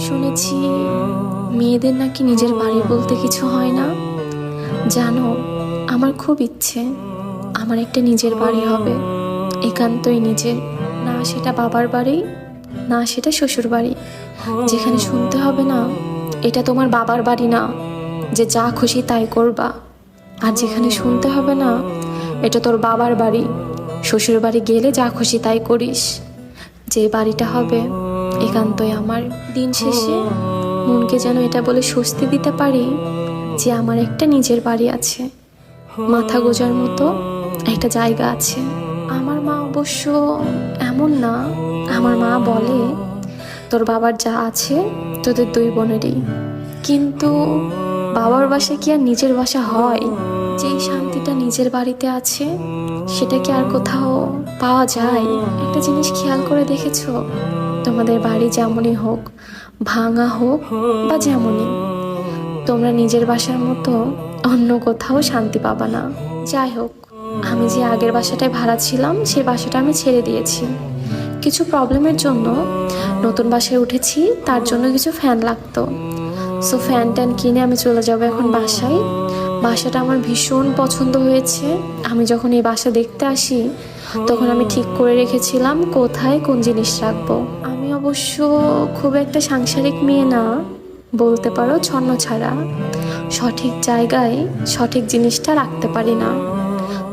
শুনেছি মেয়েদের নাকি নিজের বাড়ি বলতে কিছু হয় না। জানো, আমার খুব ইচ্ছে আমার একটা নিজের বাড়ি হবে, একান্তই নিজের। না সেটা বাবার বাড়ি, না সেটা শ্বশুর বাড়ি, যেখানে শুনতে হবে না এটা তোমার বাবার বাড়ি না, যে যা খুশি তাই করবা। আর যেখানে শুনতে হবে না এটা তোর বাবার বাড়ি, শ্বশুর বাড়ি গেলে যা খুশি তাই করিস। যে বাড়িটা হবে একান্তই আমার। দিন শেষে মনকে যেন এটা বলে স্বস্তি দিতে পারি যে আমার একটা নিজের বাড়ি আছে, মাথা গোজার মতো একটা জায়গা আছে। আমার মা অবশ্য এমন না, আমার মা বলে তোর বাবার যা আছে তোদের দুই বোনেরই। কিন্তু বাবার বাসা কি আর নিজের বাসা হয়? যেই শান্তিটা নিজের বাড়িতে আছে সেটা কি আর কোথাও পাওয়া যায়? একটা জিনিস খেয়াল করে দেখেছো, তোমাদের বাড়ি যেমনই হোক, ভাঙা হোক বা যেমনই, তোমরা নিজের বাসার মতো অন্য কোথাও শান্তি পাবা না। যাই হোক, আমি যে আগের বাসাটায় ভাড়া ছিলাম সেই বাসাটা আমি ছেড়ে দিয়েছি কিছু প্রবলেমের জন্য। নতুন বাসায় উঠেছি, তার জন্য কিছু ফ্যান লাগতো। সো ফ্যান ট্যান কিনে আমি চলে যাবো এখন বাসায়। বাসাটা আমার ভীষণ পছন্দ হয়েছে। আমি যখন এই বাসা দেখতে আসি তখন আমি ঠিক করে রেখেছিলাম কোথায় কোন জিনিস রাখবো। আমি অবশ্য খুব একটা সাংসারিক মেয়ে না, বলতে পারো ছন্ন ছাড়া। সঠিক জায়গায় সঠিক জিনিসটা রাখতে পারি না,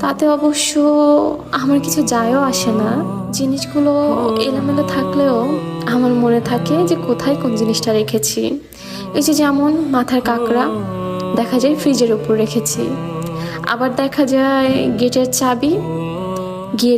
তাতে অবশ্য আমার কিছু যায়ও আসে না। জিনিসগুলো এলোমেলো থাকলেও আমার মনে থাকে যে কোথায় কোন জিনিসটা রেখেছি। এই যে যেমন মাথার কাঁকড়া দেখা যায় ফ্রিজের উপর রেখেছি, আবার দেখা যায় গেটের চাবি গিয়ে